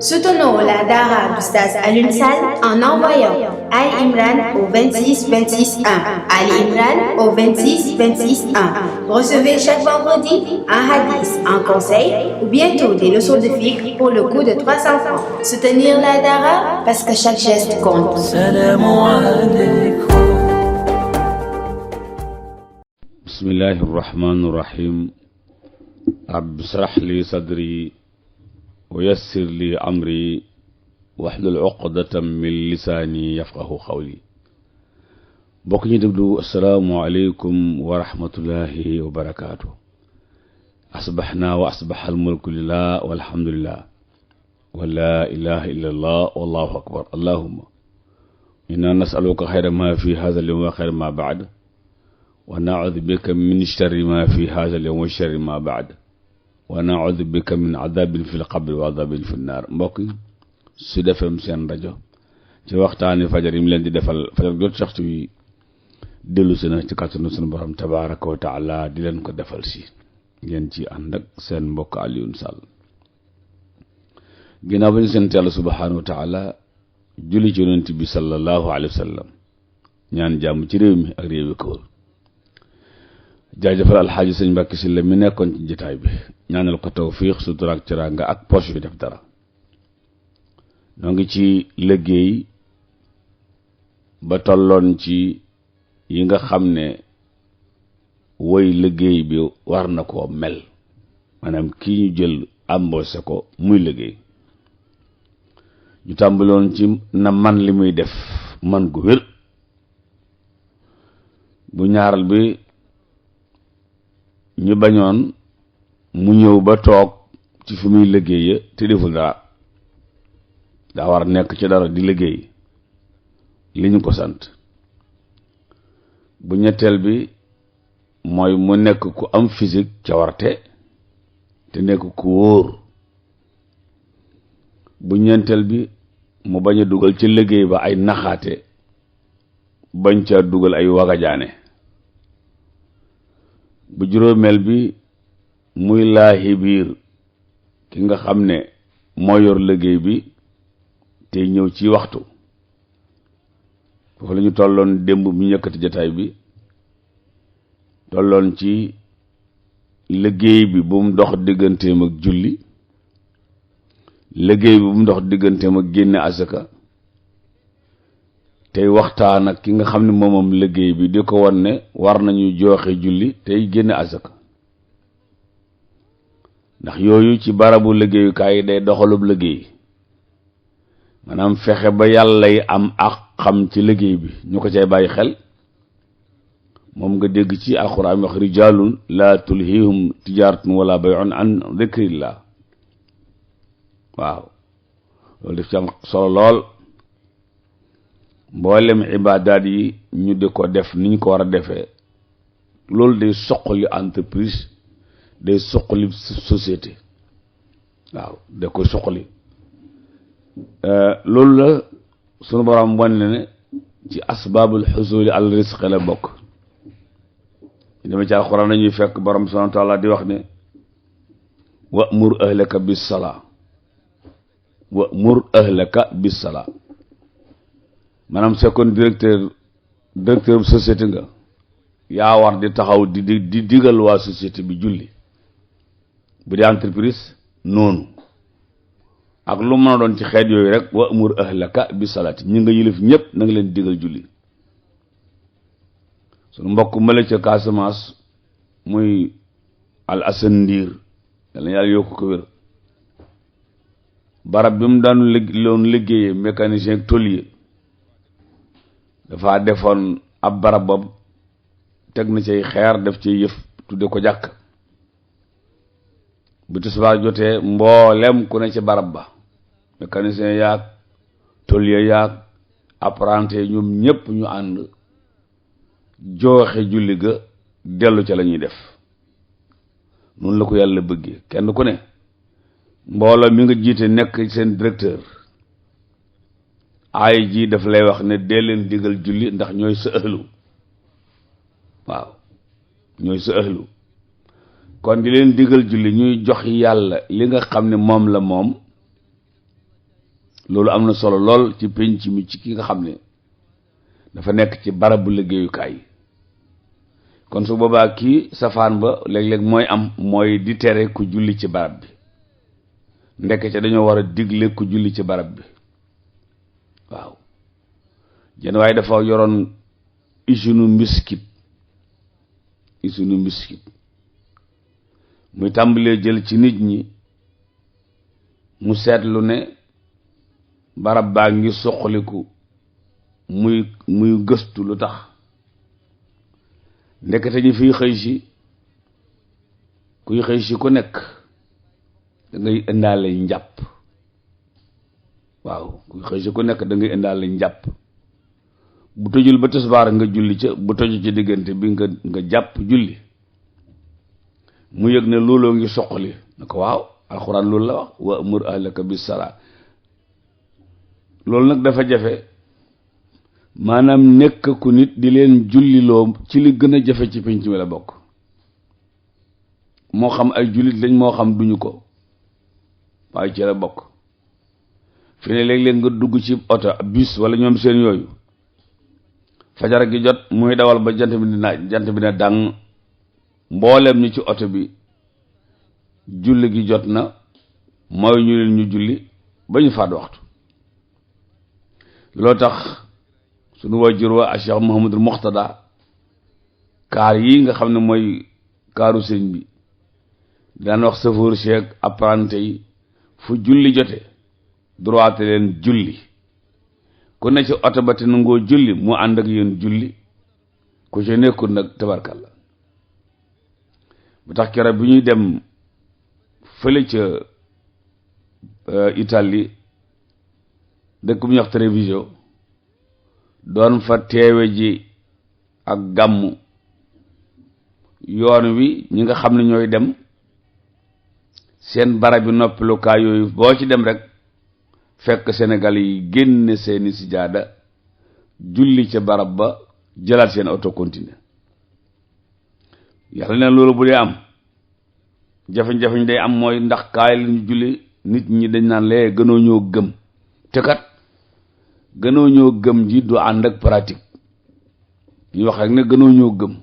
Soutenons la Dara d'Oustaz Alioune Sall en envoyant Ali Imran au 26 26 1. Ali Imran au 26 26 1. Recevez chaque vendredi un hadith, un conseil ou bientôt des leçons de fiqh pour le coût de 300 francs. Soutenir la Dara parce que chaque geste compte. Salam alaikum. Bismillahir Rahmanir Rahim. Rabbi shrah li sadri wa yassir li amri wahlul uqdatan min lisaani yafqahu qawli. Bokk ñu déglu assalaamu aleykum wa rahmatullahi wa barakaatu. asbaxnaa wa asbaxal mulku lillah walhamdulillah wa laa ilaha illa allah wallahu akbar. allahumma inna nasaluka xayra ma fi hadha al-yawm wa xayra ma ba'd wa na'udhu bika min sharri ma fi hadha al-yawm wa sharri ma ba'd wa na'udhu bika min adabin fil qabri wa adabin fin naar. mbokk yi Sud FM seen rajo ci waxtaani fajar yi mu leen di defal fajar jot saxtu yi dellu si na ci kàttanu sunu borom tabaraka wa taala di leen ko defal si ngeen ci ànd ak seen mbokk Alioune Sall. ginnaaw ba ñu sant Yàlla subhanahu wa taala julli ci yonent bi sallallahu alayhi wa sallam ñaan jàmm ci réew mi ak réew yi ko wër. jaajëfal alxaaji sëñ Mbàkke Sylla mi nekkoon ci jotaay bi ñaanal ko tawfiix sutura ak teraanga ak poche bi def dara. noo ngi ci liggéey ba tolloon ci yi nga xam ne woy liggéey bi war na koo mel, maanaam kii ñu jël embauché ko muy liggéey. ñu tàmbaloon ci na man li muy def man gu wér. bu ñaaral bi ñu bañoon mu ñëw ba toog ci fi muy liggéeye te deful dara, daa war a nekk ci dara di liggéey li ñu ko sant. bu ñetteel bi mooy mu nekk ku am physique cawarte te nekk ku wóor. bu ñeenteel bi mu bañ a dugal ci liggéey ba ay naxaate, bañ ca dugal ay wagajaane. bu juróomeel bi muy laahi biir ki nga xam ne moo yor liggéey bi te ñëw ci waxtu. foofu la ñu tolloon démb bi ñu yëkkati jataay bi, tolloon ci liggéey bi bu mu dox digganteem ak julli, liggéey bi bu mu dox digganteem ak génne asaka, tey waxtaan ak ki nga xam ne moomam liggéey bi di ko wan ne war nañu joxe julli tey génne asaka. ndax yooyu ci barabu liggéeyukaay yi day doxalub liggéey, maanaam fexe ba yàlla yi am ak xam ci liggéey bi ñu ko cay bàyyi xel. moom nga dégg ci alxuraan wax rijaalun laa tulhihum tijaaratun wala bay'un an dhikrillah. waaw loolu def ci am solo lool. mboolem ibaadaat yi ñu di ko def ni ñu ko war a defee, loolu day soqali entreprise, day soqali société. waaw da koy soqali. loolu la sunu borom wane ne ci asbaabul xusuli al risque la bokk. dama ci alxuraan nañuy fekk borom subhaanahu wa taala di wax ne wa'mur ahlaka bis salaa, wa'mur ahlaka bis salaa. maanaam sekkoon directeur bu société nga, yaa war di taxaw di digal waa société bi julli. bu dee entreprise noonu, ak lu mën a doon ci xeet yooyu rek wa amur ahlaka bi salaati, ñi nga yilif ñëpp na nga leen digal julli. sunu mbokk mala ca Casamance muy al asan ndiir yàlla na yàlla yokku ko wér. barab bi mu daan loon liggéeyee mécanicien ak tôlier, dafa defoon ab barab boobu teg na cay xeer def ci yëf tudde ko jàkk. bu tisbaar jotee mboolem ku ne ci barab ba, mécanicien yaag tôlier yaag apprenti ñoom ñépp ñu ànd jooxe julli ga dellu ca la ñuy def. noonu la ko yàlla bëggee. kenn ku ne mbooloo mi nga jiite nekk seen directeur, aay ji daf lay wax ne dee leen digal julli ndax ñooy sa ëhlu. waaw ñooy sa ëhlu. kon di leen digal julli ñuy jox yàlla li nga xam ne moom la moom, loolu am na solo lool ci penc mi ci ki nga xam ne dafa nekk ci barabu liggéeyukaay kon su boobaa kii safaan ba léeg-léeg mooy di tere ku julli ci barab bi ndekk ca dañoo war a digle ku julli ci barab bi waaw jenn waaye dafa yoroon usine mbiskit muy tàmbalee jël ci nit ñi mu seetlu ne barab baa ngi soqaliku muy gëstu lu tax ndekete ñi fiy xëy si kuy xëy si ku nekk da ngay indaale njàpp waaw kuy xëy si ku nekk da ngay indaale njàpp bu tojul ba tisbaar nga julli ca bu toju ci diggante bi nga jàpp julli mu yëg ne looloo ngi soqali na ko waaw alxuraan loolu la wax wa amur ahlaka bis salaa loolu nag dafa jafe maanaam nekk ku nit di leen julliloo ci li gën a jafe ci penc mi la bokk moo xam ay jullit lañ moo xam duñu ko waaye ci la bokk fi ne léeg-léeg nga dugg ci oto bus wala ñoom seen yooyu fajar gi jot muy dawal ba jant bi ne dàng mboolem ñi ci oto bi julli gi jot na mooy ñu leen ñu julli ba ñu faat waxtu loo tax sunu wajur wa Cheikh Mouhamadul Moxtada kaar yi nga xam ne mooy kaaru sëñ bi daan wax chauffeur cheek apprenti yi fu julli jote droite leen julli ku ne ci oto ba te nangoo julli mu ànd ak yéen julli ku ci nekkul nag tabarkalla bu tax keroog bi ñuy dem fële ca Italie dëkk bu ñuy wax télévision doon fa teewe ji ak gàmmu yoon wi ñi nga xam ne ñooy dem seen barab bi noppalukaay yooyu boo ci dem rek fekk Sénégal yi génne seeni sijaada julli ca barab ba jëlaat seen auto continue yàlla ne loolu bu dee am jafe-jafe day am mooy ndax kaay la ñu julli nit ñi dañ naan lee gënoo ñoo gëm te kat gënoo ñoo gëm ji du ànd ak pratique ñu wax rek ne gënoo ñoo gëm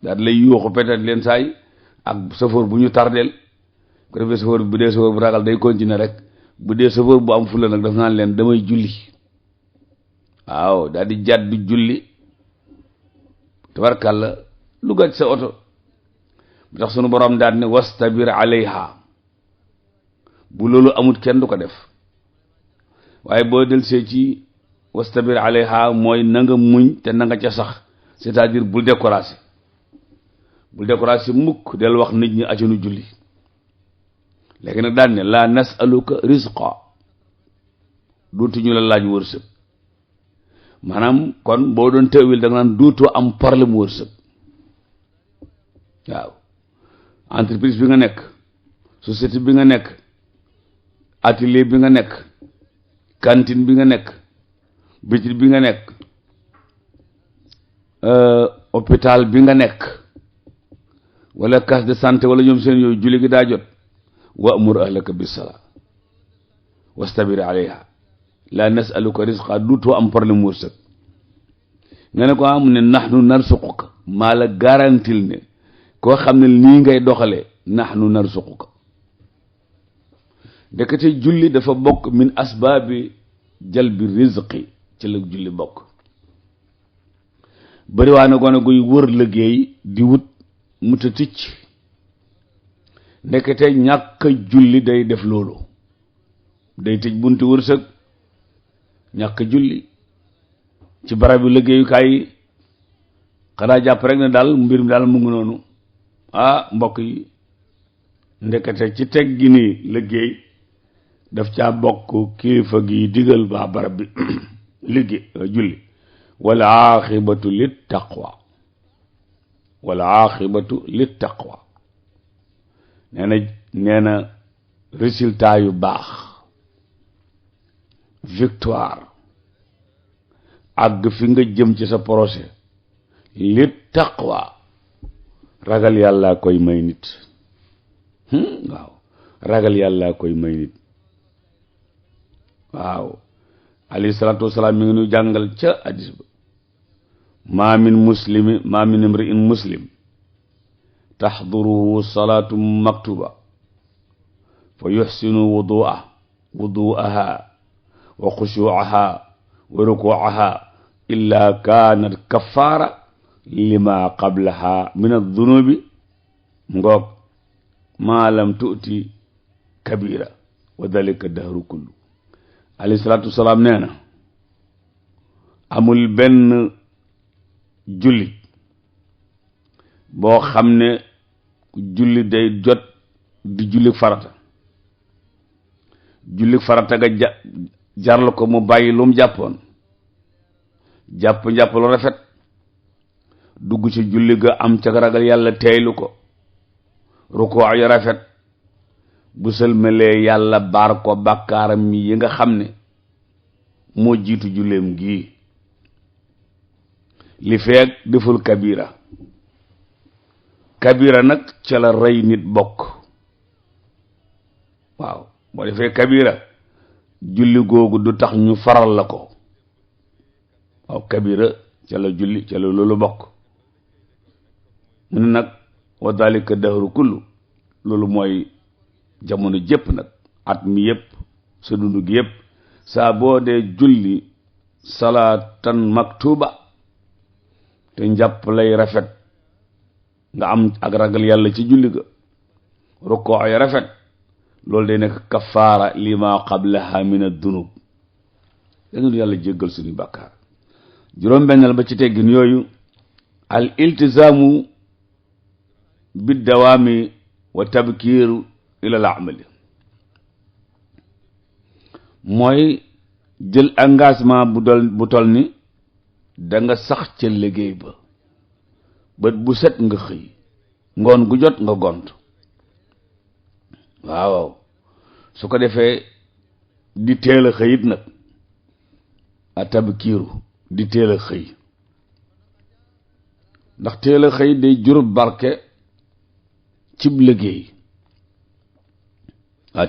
daal lay yuuxu peut-être leen saay ak chauffeur bu ñu tardeel ko defee chauffeur bu dee chauffeur bu ragal day continuer rek bu dee chauffeur bu am fulla nag daf naan leen damay julli waaw daal di jàddu julli tabarkàlla lu gàcc sa oto bu tax sunu borom daal ne wastabir alayha bu loolu amut kenn du ko def waaye boo del see ci wastabir alayha mooy na nga muñ te na nga ca sax c'est-à-dire bul découragé mukk del wax nit ñi acanu julli léegi nag daan ne la nasaluka rizqa dootuñu la laaj wërsëg maanaam kon boo doon teewil da nga naan dootoo am problème wërsëg waaw entreprise bi nga nekk société bi nga nekk atelier bi nga nekk cantine bi nga nekk bitik bi nga nekk hôpital bi nga nekk wala case de santé wala ñoom seen yooyu julli gi daa jot wa'mur ahlaka bis salaa wastabir alayha la nasaluka rizqa duutoo am problème wërsëg nga ne ko am ne nahnu narsuquka maa la garantil ne koo xam ne nii ngay doxalee nahnu narsuquka ndekete julli dafa bokk min asbaabi jalbi rizqi ci la julli bokk bari waa na gone guy wër liggéey di wut mu ta ticc ndekete ñàkk julli day def loolu day tëj bunti wërsëg ñàkk julli ci barabu liggéeyukaay yi xanaa jàpp rek ne daal mbir mi daal mu ngi noonu mbokk yi ndekete ci teg gi ni liggéey daf caa bokk kilifa gi digal ba barab bi liggéey julli wal aaxibatu lit taqwa nee na résultat yu baax victoire àgg fi nga jëm ci sa projet lit taqwa ragal yàlla koy may nit waaw ragal yàlla koy may nit waaw alayhi salaatu wasalaam mi ngi nu jàngal ca hadis ba maa min imri'in muslim taxduruhu salaatu maktuba fa yuxsinu wudu'aha wa xushu'aha wa ruku'aha illa kaanat kafaara lima qablaha min ad-dunubi ngoog maa lam tu'ti kabira wa dalika dahru kullu alayhi salaatu wasalaam nee na amul benn jullit boo xam ne julli day jot di julli farata ga jarlu ko mu bàyyi lu mu jàppoon jàpp lu rafet dugg ci julli ga am ca ragal yàlla teeylu ko rukoo yu rafet bu sëlmalee yàlla baar ko bàkkaaram yi nga xam ne moo jiitu julleem gii li feek deful kabira nag ca la rey nit bokk waaw boo defee kabira julli googu du tax ñu faral la ko waaw kabira ca la julli ca la loolu bokk mu ne nag wa dalika dahru kullu loolu mooy jamono jépp nag at mi yépp sa dund gi yépp saa boo dee julli salaatan maktuba te njàpp lay rafet nga am ak ragal yàlla ci julli ga rukkoo ay rafet loolu day nekk kafaara lima qablaha min ad-dunub yal yàlla jéggal suñu bàkkaar juróom-benneel ba ci teggin yooyu al iltizaamu bi dawaami wa tabkiiru ila al amali mooy jël engagement bu tol ni da nga sax ca liggéey ba bët bu set nga xëy ngoon gu jot nga gont waaw su ko defee di teel a xëyit nag a tabkiiru di teel a xëy ndax teel a xëy day jur barke cib liggéey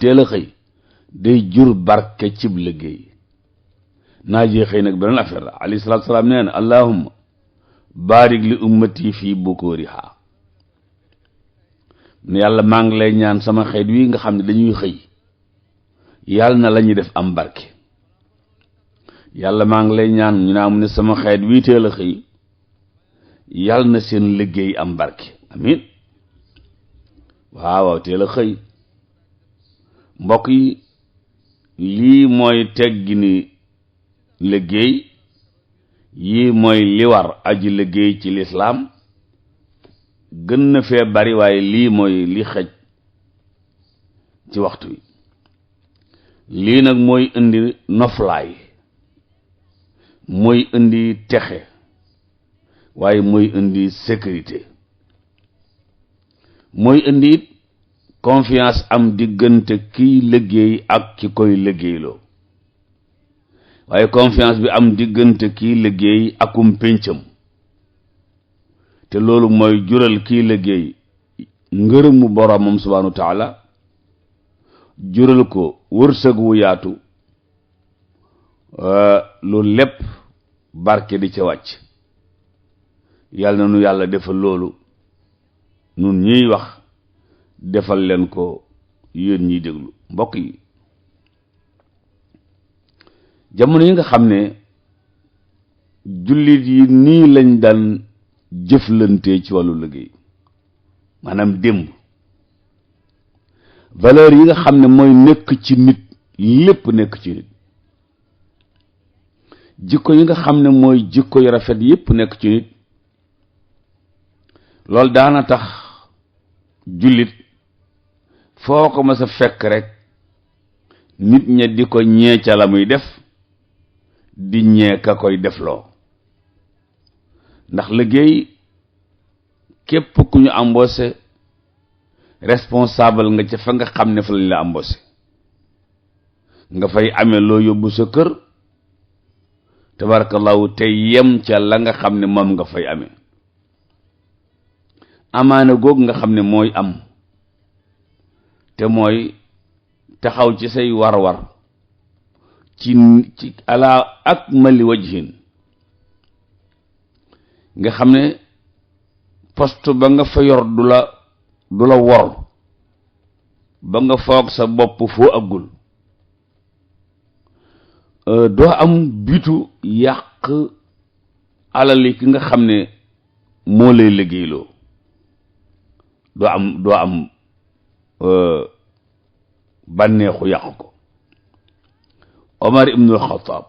teel a xëy day jur barke cib liggéey naa jee xëy nag beneen affaire la alayhi salaatu salaam nee na allahumma baarik li ummati fii bukuriha ne yàlla maa ngi lay ñaan sama xeet wi nga xam ne dañuy xëy yàlla na la ñuy def am barke yàlla maa ngi lay ñaan ñu naa mu ne sama xeet wi teel a xëy yàlla na seen liggéey am barke amin waaw teel a xëy mbokk yi lii mooy teggini liggéey yii mooy li war aji liggéey ci lislaam gën na fee bari waaye lii mooy li xej ci waxtu wi lii nag mooy indi noflaay mooy indi texe waaye mooy indi sécurité mooy indi it confiance am diggante kiy liggéey ak ki koy liggéeyloo waaye confiance bi am diggante kiy liggéey akum péncam te loolu mooy jural kiy liggéey ngërëmu boroomam subhaanahu wa taala jural ko wërsëg wu yaatu loolu lépp barke di ca wàcc yàlla na nu yàlla defal loolu nun ñiy wax defal leen ko yéen ñiy déglu mbokk yi jamono yi nga xam ne jullit yi nii lañ daan jëflante ci wàllu liggéey maanaam démb valeur yi nga xam ne mooy nekk ci nit lépp nekk ci nit jikko yi nga xam ne mooy jikko yu rafet yépp nekk ci nit loolu daana tax jullit foo ko mas a fekk rek nit ña di ko ñee ca la muy def di ñee ka koy defloo ndax liggéey képp ku ñu embauché responsable nga ca fa nga xam ne fa lañ la embauché nga fay amee loo yóbbu sa kër tabarakallahu te yem ca la nga xam ne moom nga fay amee amaana googu nga xam ne mooy am te mooy taxaw ci say war-war ci ala akmali wajhin nga xam ne poste ba nga fa yor du la wor ba nga foog sa bopp foo aggul doo am bitu yàq alali ki nga xam ne moo lay liggéeyloo doo am bànneexu yàq ko. Omar ibnu al-Khattab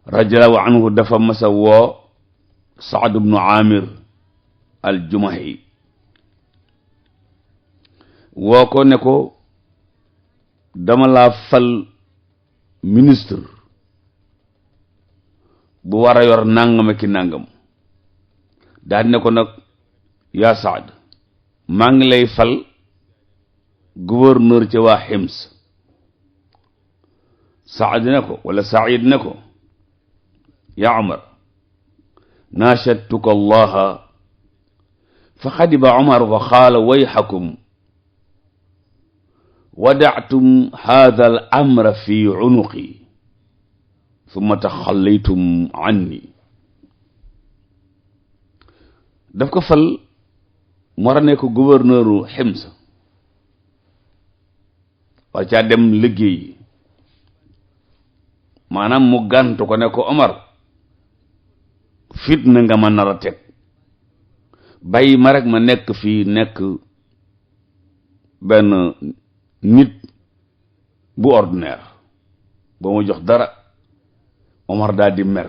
radiyallahu anhu dafa masa woo Saad ibnu Amir al-Jumahi woo ko ne ko dama laa fal ministre bu war a yor nangam ki nangam daal ne ko nag yaa Saad maa ngi lay fal gouverneur ca waa Hims. Saad ne ko wala Saïd ne ko yaa Umar naashadtuka allaha fa xadiba Umar fa qaala wayhakum wadactum haadha al amra fi cunuqi summa taxallaytum anni. daf ko fal mu war a nekk gouverneuru Hims war caa dem liggéey maanaam mu gàntu ko ne ko Omar fitna nga ma nar a teg bàyyi ma rek ma nekk fii nekk benn nit bu ordinaire ba ma jox dara. Omar daal di mer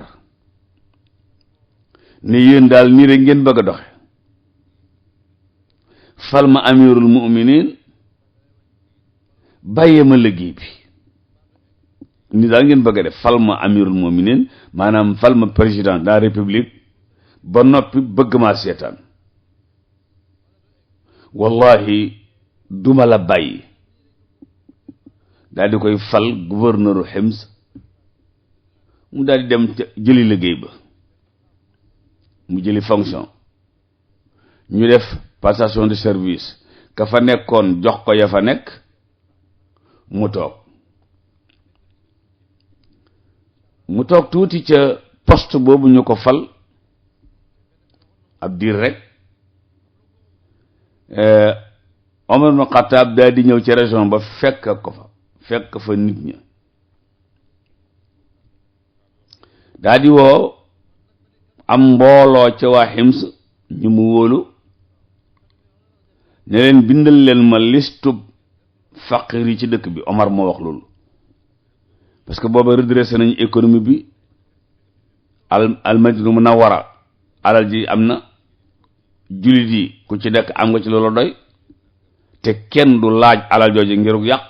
ne yéen daal nii rek ngeen bëgg a doxe fal ma amirul mu'minin bàyyee ma liggéey bi ni daal ngeen bëgg a def fal ma amirul mu'minin maanaam fal ma président de la république ba noppi bëgg maa seetaan wallahi duma la bàyyi. daal di koy fal gouverneuru Hims mu daal di dem jëli liggéey ba mu jëli fonction ñu def passation de service ka fa nekkoon jox ko ya fa nekk mu toog tuuti ca poste boobu ñu ko fal ab diir rek Omar ibn Khattab daal di ñëw ci région ba fekk fa nit ña daal di woo am mbooloo ca waa Hims ñu mu wóolu ne leen bindal leen ma listub faqir yi ci dëkk bi. Omar moo wax loolu parce que booba redressé nañu économie bi al Madina Munawwara alal ji am na jullit yi ku ci nekk am nga ci loolu doy te kenn du laaj alal jooju ngiruk yàq.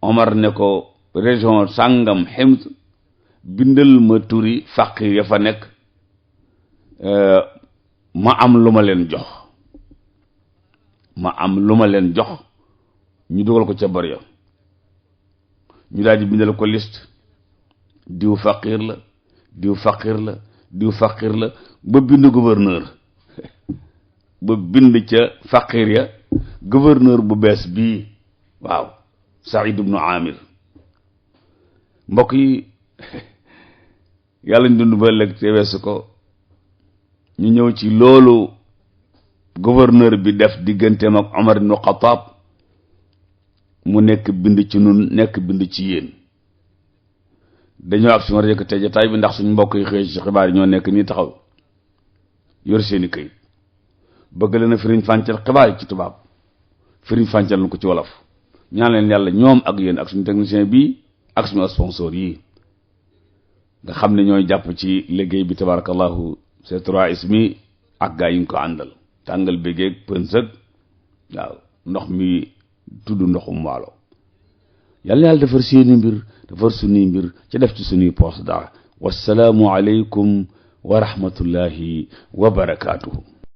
Omar ne ko région sàngam Hims bindal ma turi faqir ya fa nekk ma am lu ma leen jox ñu dugal ko ca bor ya ñu daal di bindal ko liste diw faqir la diw faqir la diw faqir la ba bind gouverneur ba bind ca faqir ya gouverneur bu bees bii waaw Saïd ibnu Amir. mbokk yi yàlla ñu dund ba ëllëg te weesu ko ñu ñëw ci loolu gouverneur bi def digganteem ak Omar ibnu Khattab mu nekk bind ci nun nekk bind ci yéen. dañoo ak suñu rajo te jotaay bi ndax suñu mbokk yi xëy ci xibaar yi ñoo nekk nii taxaw yor seeni këyit bëgg leen a firiñ fàncal xibaar yi ci tubaab firiñ fàncal nu ko ci wolof. ñaan leen yàlla ñoom ak yéen ak suñu technicien bi ak suñu sponsor yi nga xam ne ñooy jàpp ci liggéey bi tabarakallahu C3S mi ak gaa yi ñu ko àndal tàngal bégeeg pënsëg waaw ndox mi tudd ndoxum waalo yàlla yàlla defar seeni mbir defar suñuy mbir ci def ci suñuy poos dara wassalaamu aleykum wa rahmatullahi wa barakaatuhu.